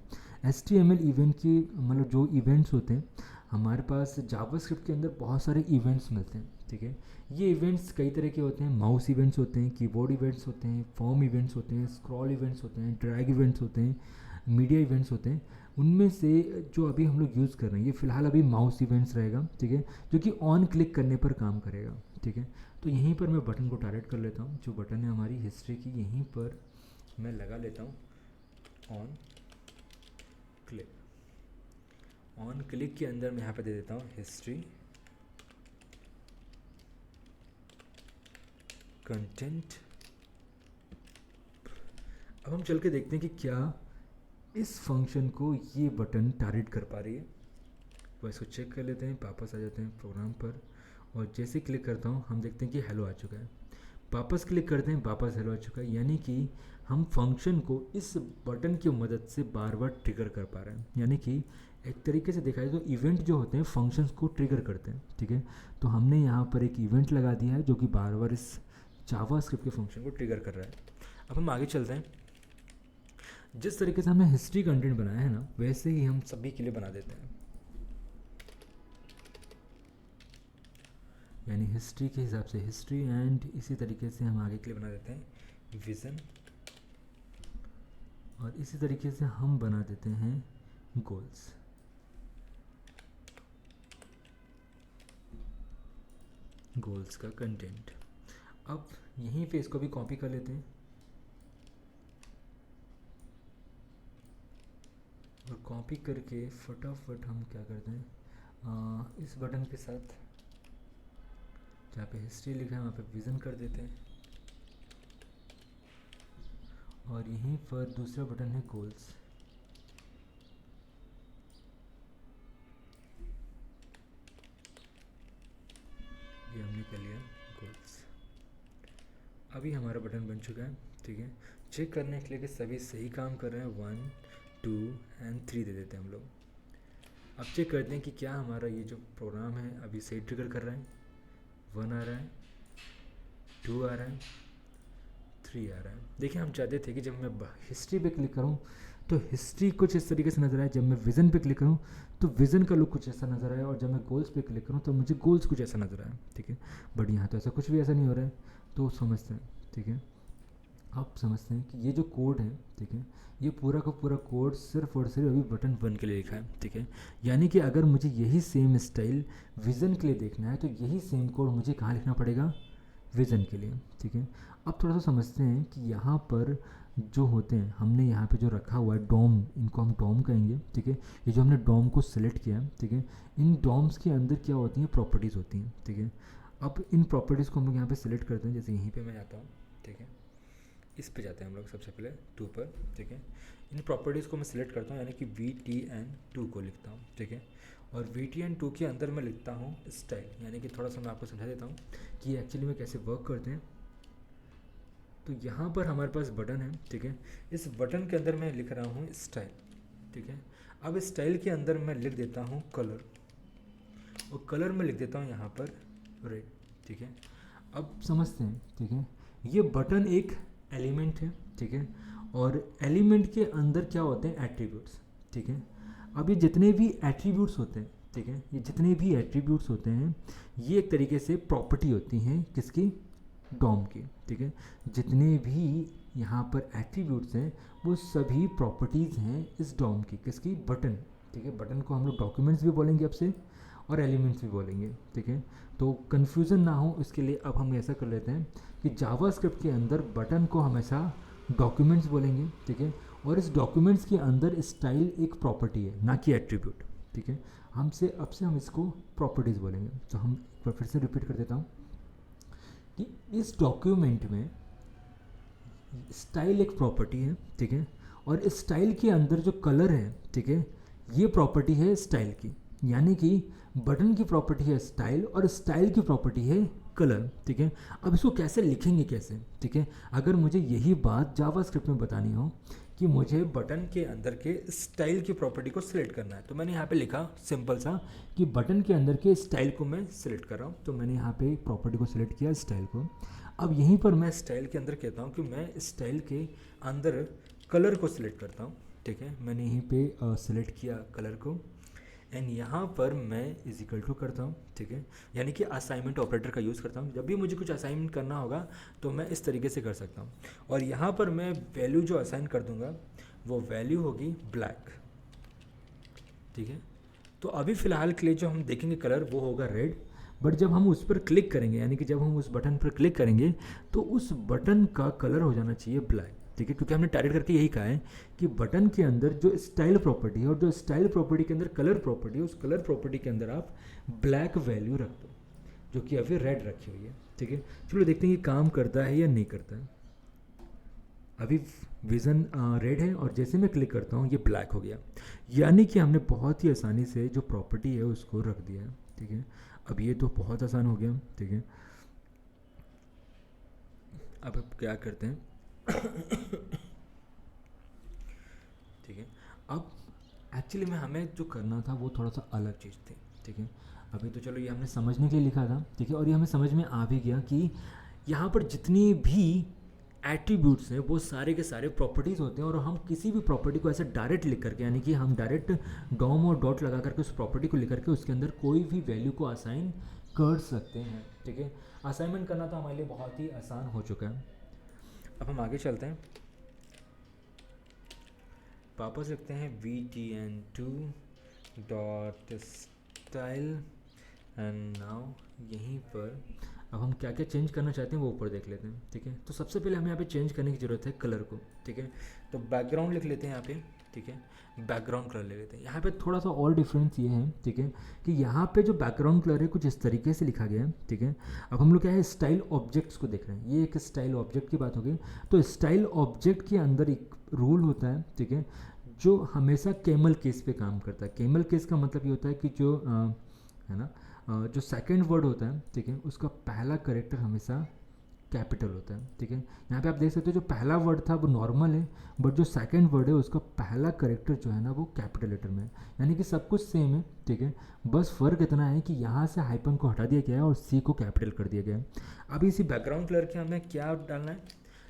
HTML इवेंट की मतलब जो इवेंट्स होते हैं हमारे पास जावास्क्रिप्ट के अंदर बहुत सारे इवेंट्स मिलते हैं, ठीक है। ये इवेंट्स कई तरह के होते हैं, माउस इवेंट्स होते हैं, कीबोर्ड इवेंट्स होते हैं, फॉर्म इवेंट्स होते हैं, स्क्रॉल इवेंट्स होते हैं, ड्रैग इवेंट्स होते हैं, मीडिया इवेंट्स होते हैं। उनमें से जो अभी हम लोग यूज़ कर रहे हैं ये फ़िलहाल अभी माउस इवेंट्स रहेगा, ठीक है, जो कि ऑन क्लिक करने पर काम करेगा, ठीक है। तो यहीं पर मैं बटन को टारगेट कर लेता हूँ, जो बटन है हमारी हिस्ट्री की, यहीं पर मैं लगा लेता हूँ ऑन क्लिक। ऑन क्लिक के अंदर मैं यहाँ पे दे देता हूँ हिस्ट्री कंटेंट। अब हम चल के देखते हैं कि क्या इस फंक्शन को ये बटन टारगेट कर पा रही है। वो इसको चेक कर लेते हैं, वापस आ जाते हैं प्रोग्राम पर, और जैसे क्लिक करता हूँ हम देखते हैं कि हेलो आ चुका है। वापस क्लिक करते हैं, वापस हेलो आ चुका है, यानी कि हम फंक्शन को इस बटन की मदद से बार बार ट्रिगर कर पा रहे हैं। यानी कि एक तरीके से देखा जाए तो इवेंट जो होते हैं फंक्शंस को ट्रिगर करते हैं, ठीक है। तो हमने यहाँ पर एक इवेंट लगा दिया है जो कि बार बार इस जावास्क्रिप्ट के फंक्शन को ट्रिगर कर रहा है। अब हम आगे चलते हैं। जिस तरीके से हमने हिस्ट्री कंटेंट बनाया है ना, वैसे ही हम सभी के लिए बना देते हैं, यानी हिस्ट्री के हिसाब से हिस्ट्री, एंड इसी तरीके से हम आगे के लिए बना देते हैं विज़न, और इसी तरीके से हम बना देते हैं गोल्स। गोल्स का कंटेंट। अब यहीं पे इसको भी कॉपी कर लेते हैं और कॉपी करके फटाफट हम क्या करते हैं, इस बटन के साथ जहाँ पे हिस्ट्री लिखा है वहाँ पे विज़न कर देते हैं, और यहीं पर दूसरा बटन है गोल्स। ये हमने कर लिया गोल्स। अभी हमारा बटन बन चुका है, ठीक है। चेक करने के लिए कि सभी सही काम कर रहे हैं, 1 2 एंड 3 दे देते हैं हम लोग। अब चेक करते हैं कि क्या हमारा ये जो प्रोग्राम है अभी सही ट्रिगर कर रहा है। 1 आ रहा है, 2 आ रहा है, 3 आ रहा है। देखिए हम चाहते थे कि जब मैं हिस्ट्री पे क्लिक करूं तो हिस्ट्री कुछ इस तरीके से नज़र आए, जब मैं विज़न पे क्लिक करूं तो विज़न का लुक कुछ ऐसा नज़र आए, और जब मैं गोल्स पे क्लिक करूं तो मुझे गोल्स कुछ ऐसा नज़र आए, ठीक है। बट यहाँ तो ऐसा कुछ भी ऐसा नहीं हो रहा है, तो समझते हैं, ठीक है। आप समझते हैं कि ये जो कोड है, ठीक है, ये पूरा का पूरा कोड सिर्फ और सिर्फ अभी बटन 1 के लिए लिखा है, ठीक है। यानी कि अगर मुझे यही सेम स्टाइल विज़न के लिए देखना है तो यही सेम कोड मुझे कहाँ लिखना पड़ेगा, विज़न के लिए, ठीक है। अब थोड़ा सा समझते हैं कि यहाँ पर जो होते हैं, हमने यहाँ पे जो रखा हुआ है डॉम, इनको हम डॉम कहेंगे, ठीक है। ये जो हमने डॉम को सिलेक्ट किया है, ठीक है, इन डॉम्स के अंदर क्या होती हैं, प्रॉपर्टीज़ होती हैं, ठीक है। अब इन प्रॉपर्टीज़ को हम लोग यहाँ पे सिलेक्ट करते हैं, जैसे यहीं पे मैं जाता हूँ, ठीक है, इस पे जाते हैं हम लोग सबसे पहले 2 पर, ठीक है। इन प्रॉपर्टीज़ को मैं सिलेक्ट करता हूँ, यानी कि VTN2 को लिखता हूँ, ठीक है। और VTN2 के अंदर मैं लिखता हूँ स्टाइल, यानी कि थोड़ा सा मैं आपको समझा देता हूँ कि एक्चुअली में कैसे वर्क करते हैं। तो यहाँ पर हमारे पास बटन है, ठीक है। इस बटन के अंदर मैं लिख रहा हूँ स्टाइल, ठीक है। अब स्टाइल के अंदर मैं लिख देता हूँ कलर, और कलर में लिख देता हूँ यहाँ पर रेड, ठीक है। अब समझते हैं, ठीक है, ये बटन एक एलिमेंट है, ठीक है, और एलिमेंट के अंदर क्या होते हैं, एट्रीब्यूट्स, ठीक है। अब ये जितने भी एट्रीब्यूट्स होते हैं, ठीक है, ये जितने भी एट्रीब्यूट्स होते हैं ये एक तरीके से प्रॉपर्टी होती हैं किसकी, डॉम की, ठीक है। जितने भी यहाँ पर एट्रीब्यूट्स हैं वो सभी प्रॉपर्टीज़ हैं इस डॉम की, किसकी, बटन, ठीक है। बटन को हम लोग डॉक्यूमेंट्स भी बोलेंगे अब से, और एलिमेंट्स भी बोलेंगे, ठीक है। तो कन्फ्यूज़न ना हो इसके लिए अब हम ऐसा कर लेते हैं कि जावास्क्रिप्ट के अंदर बटन को हमेशा डॉक्यूमेंट्स बोलेंगे, ठीक है, और इस डॉक्यूमेंट्स के अंदर स्टाइल एक प्रॉपर्टी है, ना कि एट्रीब्यूट, ठीक है। अब से हम इसको प्रॉपर्टीज़ बोलेंगे। तो हम एक बार फिर से रिपीट कर देता हूँ कि इस डॉक्यूमेंट में स्टाइल एक प्रॉपर्टी है, ठीक है, और इस स्टाइल के अंदर जो कलर है, ठीक है, ये प्रॉपर्टी है स्टाइल की, यानी कि बटन की प्रॉपर्टी है स्टाइल और स्टाइल की प्रॉपर्टी है कलर, ठीक है। अब इसको कैसे लिखेंगे, कैसे, ठीक है। अगर मुझे यही बात जावास्क्रिप्ट में बतानी हो कि मुझे बटन के अंदर के स्टाइल की प्रॉपर्टी को सिलेक्ट करना है, तो मैंने यहाँ पे लिखा सिंपल सा कि बटन के अंदर के स्टाइल को मैं सिलेक्ट कर रहा हूँ, तो मैंने यहाँ पे प्रॉपर्टी को सिलेक्ट किया स्टाइल को। अब यहीं पर मैं स्टाइल के अंदर कहता हूँ कि मैं स्टाइल के अंदर कलर को सिलेक्ट करता हूँ, ठीक है। मैंने यहीं पे सिलेक्ट किया कलर को, एंड यहाँ पर मैं इज इक्वल टू करता हूँ, ठीक है, यानी कि असाइनमेंट ऑपरेटर का यूज़ करता हूँ। जब भी मुझे कुछ असाइनमेंट करना होगा तो मैं इस तरीके से कर सकता हूँ, और यहाँ पर मैं वैल्यू जो असाइन कर दूँगा वो वैल्यू होगी ब्लैक, ठीक है। तो अभी फ़िलहाल के लिए जो हम देखेंगे कलर वो होगा रेड, बट जब हम उस पर क्लिक करेंगे, यानी कि जब हम उस बटन पर क्लिक करेंगे तो उस बटन का कलर हो जाना चाहिए ब्लैक, ठीक है, क्योंकि हमने टारगेट करके यही कहा है कि बटन के अंदर जो स्टाइल प्रॉपर्टी है और जो स्टाइल प्रॉपर्टी के अंदर कलर प्रॉपर्टी है, उस कलर प्रॉपर्टी के अंदर आप ब्लैक वैल्यू रख दो, जो कि अभी रेड रखी हुई है। ठीक है, चलो देखते हैं ये काम करता है या नहीं करता है। अभी विज़न रेड है और जैसे मैं क्लिक करता हूँ ये ब्लैक हो गया, यानी कि हमने बहुत ही आसानी से जो प्रॉपर्टी है उसको रख दिया है। ठीक है, अब ये तो बहुत आसान हो गया। ठीक है, अब क्या करते हैं ठीक है, अब एक्चुअली में हमें जो करना था वो थोड़ा सा अलग चीज़ थी। ठीक है, अभी तो चलो ये हमने समझने के लिए लिखा था। ठीक है, और ये हमें समझ में आ भी गया कि यहाँ पर जितनी भी एट्रीब्यूट्स हैं वो सारे के सारे प्रॉपर्टीज़ होते हैं, और हम किसी भी प्रॉपर्टी को ऐसे डायरेक्ट लिख करके, यानी कि हम डायरेक्ट डॉम और डॉट लगा करके उस प्रॉपर्टी को लिख करके उसके अंदर कोई भी वैल्यू को असाइन कर सकते हैं। ठीक है, असाइनमेंट करना तो हमारे लिए बहुत ही आसान हो चुका है। अब हम आगे चलते हैं, वापस लिखते हैं vtn2 dot style and now यहीं पर अब हम क्या क्या चेंज करना चाहते हैं वो ऊपर देख लेते हैं। ठीक है, तो सबसे पहले हमें यहाँ पे चेंज करने की ज़रूरत है कलर को। ठीक है, तो बैकग्राउंड लिख लेते हैं यहाँ पे। ठीक है, बैकग्राउंड कलर ले लेते हैं। यहाँ पे थोड़ा सा और डिफरेंस ये है, ठीक है, कि यहाँ पे जो बैकग्राउंड कलर है कुछ इस तरीके से लिखा गया है। ठीक है, अब हम लोग क्या है स्टाइल ऑब्जेक्ट्स को देख रहे हैं, ये एक स्टाइल ऑब्जेक्ट की बात हो गई। तो स्टाइल ऑब्जेक्ट के अंदर एक रूल होता है, ठीक है, जो हमेशा कैमल केस पे काम करता है। कैमल केस का मतलब ये होता है कि जो है ना जो सेकंड वर्ड होता है, ठीक है, उसका पहला करेक्टर हमेशा कैपिटल होता है। ठीक है, यहाँ पे आप देख सकते हो जो पहला वर्ड था वो नॉर्मल है, बट जो सेकंड वर्ड है उसका पहला करेक्टर जो है ना वो कैपिटल लेटर में है, यानी कि सब कुछ सेम है। ठीक है, बस फ़र्क इतना है कि यहाँ से हाइपन को हटा दिया गया है और सी को कैपिटल कर दिया गया है। अब इसी बैकग्राउंड कलर के हमें क्या डालना है,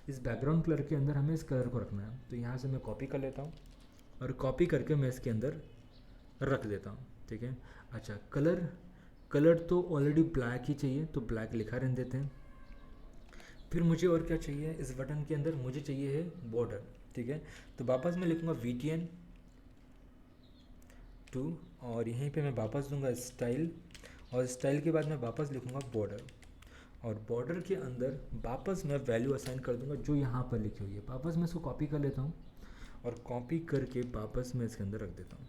इस बैकग्राउंड कलर के अंदर हमें इस कलर को रखना है। तो यहाँ से मैं कॉपी कर लेता हूँ और कॉपी करके मैं इसके अंदर रख देता हूँ। ठीक है, अच्छा कलर तो ऑलरेडी ब्लैक ही चाहिए, तो ब्लैक लिखा रहने देते हैं। फिर मुझे और क्या चाहिए इस बटन के अंदर, मुझे चाहिए है बॉर्डर। ठीक है, तो वापस मैं लिखूँगा vtn2 और यहीं पे मैं वापस दूंगा स्टाइल, और स्टाइल के बाद मैं वापस लिखूँगा बॉर्डर, और बॉर्डर के अंदर वापस मैं वैल्यू असाइन कर दूंगा जो यहाँ पर लिखी हुई है। वापस मैं इसको कॉपी कर लेता हूँ और कॉपी करके वापस मैं इसके अंदर रख देता हूँ,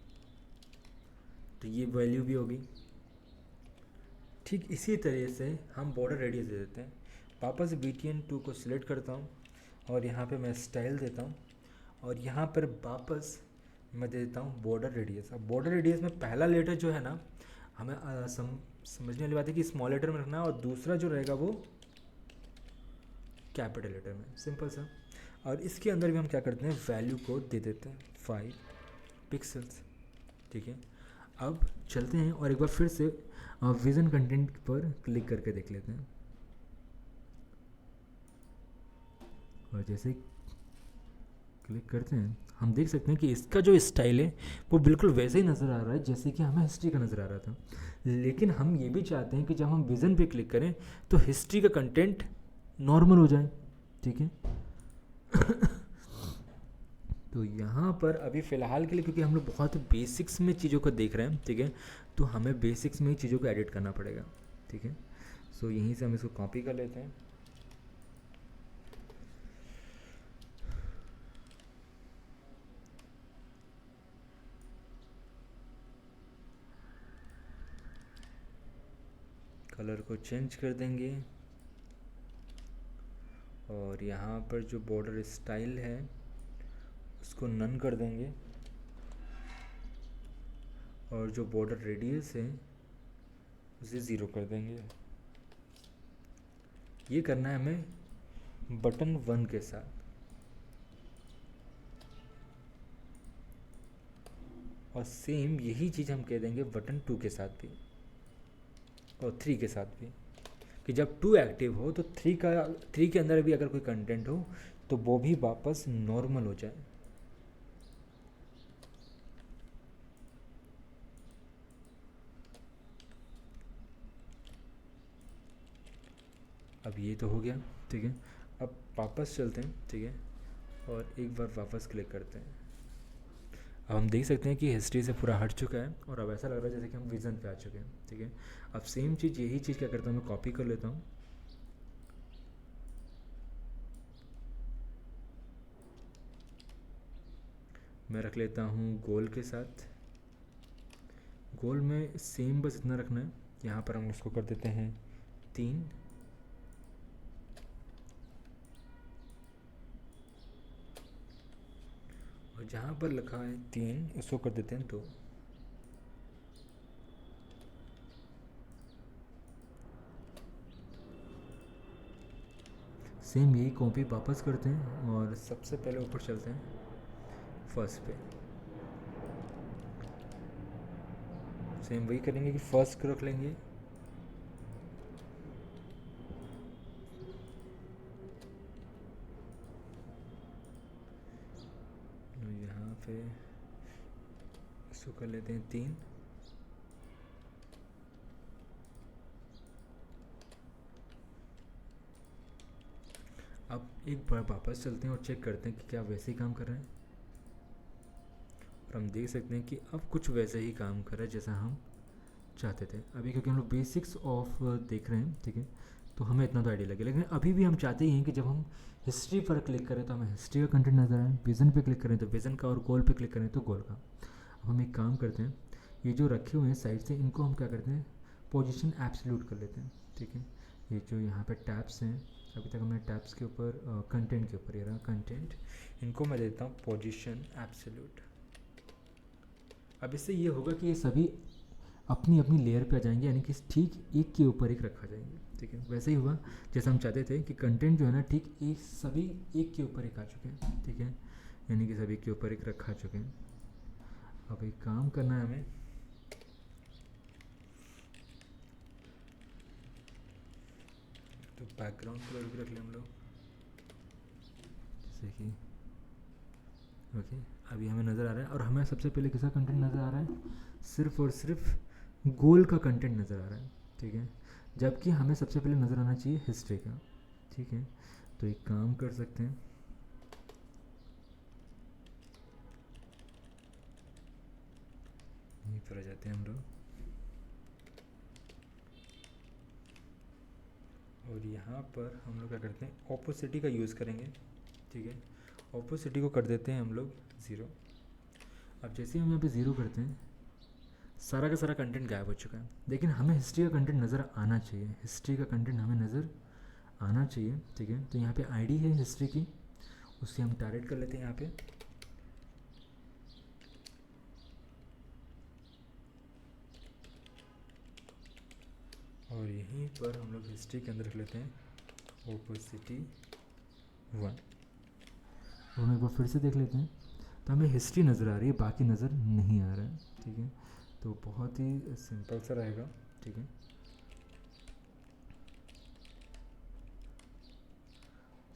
तो ये वैल्यू भी होगी। ठीक इसी तरह से हम बॉर्डर रेडियस दे देते हैं। वापस vtn2 को सिलेक्ट करता हूँ और यहाँ पे मैं स्टाइल देता हूँ, और यहाँ पर वापस मैं दे देता हूँ बॉर्डर रेडियस। अब बॉर्डर रेडियस में पहला लेटर जो है ना हमें समझने वाली बात है कि स्मॉल लेटर में रखना है, और दूसरा जो रहेगा वो कैपिटल लेटर में, सिंपल सा। और इसके अंदर भी हम क्या करते हैं वैल्यू को दे देते हैं 5 पिक्सल्स। ठीक है, अब चलते हैं और एक बार फिर से विज़न कंटेंट पर क्लिक करके देख लेते हैं, और जैसे क्लिक करते हैं हम देख सकते हैं कि इसका जो स्टाइल है वो बिल्कुल वैसे ही नज़र आ रहा है जैसे कि हमें हिस्ट्री का नज़र आ रहा था। लेकिन हम ये भी चाहते हैं कि जब हम विज़न पे क्लिक करें तो हिस्ट्री का कंटेंट नॉर्मल हो जाए। ठीक है तो यहाँ पर अभी फ़िलहाल के लिए, क्योंकि हम लोग बहुत बेसिक्स में चीज़ों को देख रहे हैं, ठीक है, तो हमें बेसिक्स में ही चीज़ों को एडिट करना पड़ेगा। ठीक है, सो यहीं से हम इसको कॉपी कर लेते हैं। कलर को चेंज कर देंगे, और यहाँ पर जो बॉर्डर स्टाइल है उसको नन कर देंगे, और जो बॉर्डर रेडियस है उसे 0 कर देंगे। ये करना है हमें बटन 1 के साथ, और सेम यही चीज़ हम कह देंगे बटन 2 के साथ भी और 3 के साथ भी, कि जब 2 एक्टिव हो तो 3 के अंदर भी अगर कोई कंटेंट हो तो वो भी वापस नॉर्मल हो जाए। अब ये तो हो गया। ठीक है, अब वापस चलते हैं। ठीक है, और एक बार वापस क्लिक करते हैं। अब हम देख सकते हैं कि हिस्ट्री से पूरा हट चुका है, और अब ऐसा लग रहा है जैसे कि हम विज़न पे आ चुके हैं। ठीक है, अब सेम चीज़ यही चीज़ क्या करता हूँ मैं कॉपी कर लेता हूँ, मैं रख लेता हूँ गोल के साथ। गोल में सेम बस इतना रखना है, यहाँ पर हम उसको कर देते हैं 3। और जहाँ पर लिखा है 3 उसको कर देते हैं 2। सेम यही कॉपी वापस करते हैं और सबसे पहले ऊपर चलते हैं फर्स्ट पे। सेम वही करेंगे कि फर्स्ट को रख लेंगे, यहाँ पे इसको कर लेते हैं 3। अब एक बार वापस चलते हैं और चेक करते हैं कि क्या वैसे ही काम कर रहे हैं। और हम देख सकते हैं कि अब कुछ वैसे ही काम कर रहा है जैसा हम चाहते थे। अभी क्योंकि हम लोग बेसिक्स ऑफ देख रहे हैं, ठीक है, तो हमें इतना तो आइडिया लगे। लेकिन अभी भी हम चाहते ही हैं कि जब हम हिस्ट्री पर क्लिक करें तो हमें हिस्ट्री का कंटेंट नजर आए, विज़न पे क्लिक करें तो विज़न का, और गोल पे क्लिक करें तो गोल का। अब हम एक काम करते हैं, ये जो रखे हुए हैं साइड से इनको हम क्या करते हैं, पोजीशन एब्सोल्यूट कर लेते हैं, ठीक है। ये जो यहाँ पे टैब्स हैं, अभी तक हमने टैब्स के ऊपर कंटेंट के ऊपर ये रहा कंटेंट, इनको मैं देता हूँ पोजीशन एब्सोल्यूट। अब इससे ये होगा कि ये सभी अपनी अपनी लेयर पे आ जाएंगे, यानी कि ठीक एक के ऊपर एक रखा जाएंगे, ठीक है। वैसे ही हुआ जैसा हम चाहते थे कि कंटेंट जो है ना ठीक एक सभी एक के ऊपर एक आ चुके हैं, ठीक है, यानी कि सभी के ऊपर एक रखा चुके हैं। अब एक काम करना है हमें, तो बैकग्राउंड कलर भी रख लें हम लोग, जैसे कि ओके। अभी हमें नज़र आ रहा है, और हमें सबसे पहले किसका कंटेंट नज़र आ रहा है, सिर्फ और सिर्फ गोल का कंटेंट नज़र आ रहा है, ठीक है, जबकि हमें सबसे पहले नज़र आना चाहिए हिस्ट्री का, ठीक है। तो एक काम कर सकते हैं, यहीं पर आ जाते हैं हम लोग, और यहाँ पर हम लोग क्या करते हैं, ऑपोसिटी का यूज़ करेंगे, ठीक है। ऑपोसिटी को कर देते हैं हम लोग 0। अब जैसे ही हम यहाँ पे 0 करते हैं, सारा का सारा कंटेंट गायब हो चुका है, लेकिन हमें हिस्ट्री का कंटेंट नज़र आना चाहिए, हिस्ट्री का कंटेंट हमें नज़र आना चाहिए, ठीक है। तो यहाँ पे आईडी है हिस्ट्री की, उससे हम टारगेट कर लेते हैं यहाँ पे, और यहीं पर हम लोग हिस्ट्री के अंदर रख लेते हैं ओपोसिटी 1। हम एक बार फिर से देख लेते हैं, तो हमें हिस्ट्री नज़र आ रही है, बाकी नज़र नहीं आ रहा है, ठीक है। तो बहुत ही सिंपल सा रहेगा, ठीक है।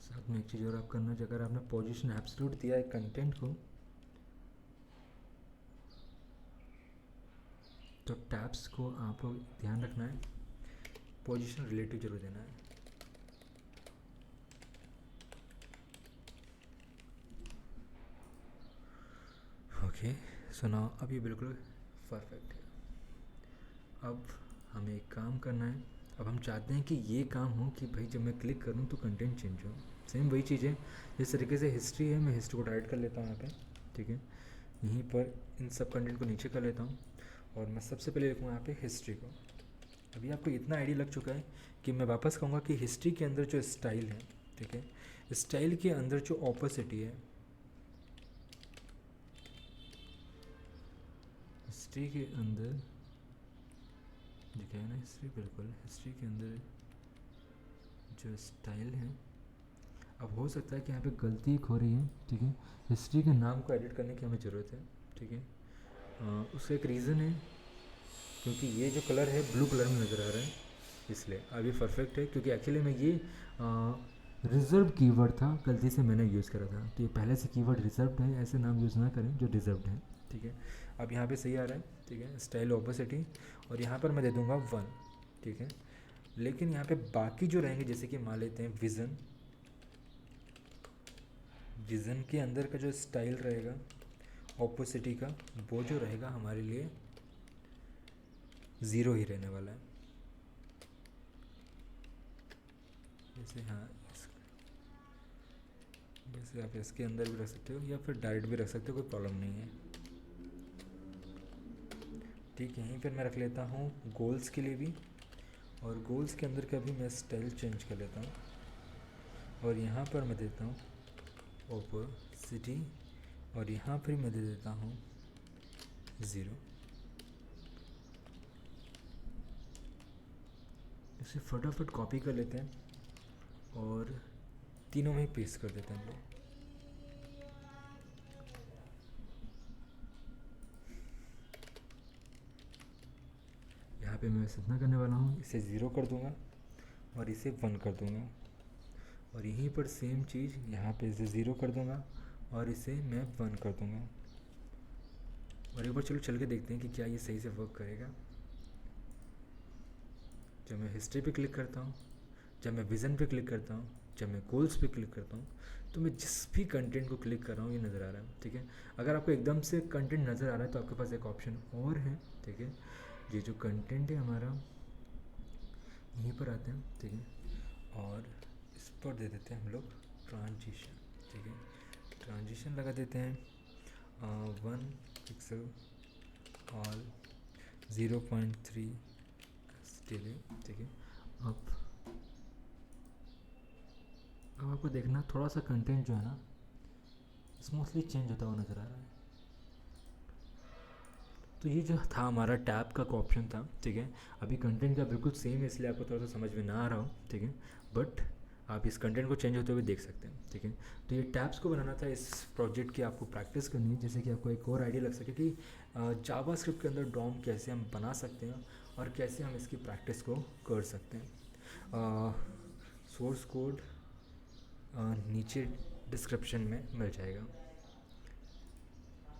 साथ में एक चीज़ और आप करना, अगर आपने पोजीशन एब्सोल्यूट दिया है कंटेंट को, तो टैब्स को आप लोग ध्यान रखना है, पोजीशन रिलेटिव जरूर देना है। ओके, सो नाउ अब ये बिल्कुल परफेक्ट है। अब हमें एक काम करना है, अब हम चाहते हैं कि ये काम हो कि भाई जब मैं क्लिक करूँ तो कंटेंट चेंज हो। सेम वही चीज़ है, जिस तरीके से हिस्ट्री है, मैं हिस्ट्री को टाइट कर लेता हूँ यहाँ पे, ठीक है। यहीं पर इन सब कंटेंट को नीचे कर लेता हूँ, और मैं सबसे पहले लिखूँगा यहाँ पे हिस्ट्री को। अभी आपको इतना आइडिया लग चुका है कि मैं वापस कहूँगा कि हिस्ट्री के अंदर जो स्टाइल है, ठीक है, स्टाइल के अंदर जो ऑपोसिटी है, हिस्ट्री के अंदर जो क्या है ना, हिस्ट्री बिल्कुल हिस्ट्री के अंदर जो स्टाइल है, अब हो सकता है कि यहाँ पे गलती एक हो रही है, ठीक है। हिस्ट्री के नाम को एडिट करने की हमें ज़रूरत है, ठीक है। उसका एक रीज़न है, क्योंकि ये जो कलर है ब्लू कलर में नज़र आ रहा है, इसलिए अभी परफेक्ट है, क्योंकि एक्चुअली में ये रिज़र्व कीवर्ड था, गलती से मैंने यूज़ करा था, तो ये पहले से कीवर्ड रिजर्व्ड है, ऐसे नाम यूज़ ना करें जो रिजर्व्ड है, ठीक है। अब यहाँ पे सही आ रहा है, ठीक है, स्टाइल ऑपोसिटी, और यहाँ पर मैं दे दूँगा 1, ठीक है। लेकिन यहाँ पे बाकी जो रहेंगे, जैसे कि मान लेते हैं विज़न, विज़न के अंदर का जो स्टाइल रहेगा ऑपोसिटी का, वो जो रहेगा हमारे लिए 0 ही रहने वाला है। जैसे हाँ, वैसे आप इसके अंदर भी रख सकते हो या फिर डायरेक्ट भी रख सकते हो, कोई प्रॉब्लम नहीं है। ठीक है, यहीं पर मैं रख लेता हूँ गोल्स के लिए भी, और गोल्स के अंदर का भी मैं स्टाइल चेंज कर लेता हूँ, और यहाँ पर मैं देता हूँ ओपेसिटी, और यहाँ पर मैं दे देता हूँ 0। इसे फटाफट कॉपी कर लेते हैं और तीनों में ही पेस्ट कर देते हैं हम लोग। यहाँ पे मैं इतना करने वाला हूँ, इसे 0 कर दूँगा और इसे 1 कर दूँगा, और यहीं पर सेम चीज़ यहाँ पे इसे 0 कर दूँगा और इसे मैं 1 कर दूँगा। और एक बार चलो चल के देखते हैं कि क्या ये सही से वर्क करेगा। जब मैं हिस्ट्री पे क्लिक करता हूँ, जब मैं विज़न पे क्लिक करता हूँ, जब मैं गोल्स पे क्लिक करता हूँ, तो मैं जिस भी कंटेंट को क्लिक कर रहा हूँ ये नज़र आ रहा है। ठीक है, अगर आपको एकदम से कंटेंट नज़र आ रहा है तो आपके पास एक ऑप्शन और है। ठीक है, ये जो कंटेंट है हमारा यहीं पर आते हैं। ठीक है, और इस पर दे देते हैं हम लोग ट्रांजिशन। ठीक है, ट्रांजिशन लगा देते हैं 1 पिक्सल ऑल 0.3 डिले। ठीक है, अब आपको देखना थोड़ा सा कंटेंट जो है ना स्मूथली चेंज होता हुआ नज़र आ रहा है। तो ये जो था हमारा टैब का ऑप्शन था। ठीक है, अभी कंटेंट का बिल्कुल सेम है, इसलिए आपको थोड़ा सा समझ में ना आ रहा हो। ठीक है, बट आप इस कंटेंट को चेंज होते हुए देख सकते हैं। ठीक है, तो ये टैब्स को बनाना था, इस प्रोजेक्ट की आपको प्रैक्टिस करनी है, जैसे कि आपको एक और आइडिया लग सके कि जावा स्क्रिप्ट के अंदर डॉम कैसे हम बना सकते हैं और कैसे हम इसकी प्रैक्टिस को कर सकते हैं। सोर्स कोड नीचे डिस्क्रिप्शन में मिल जाएगा।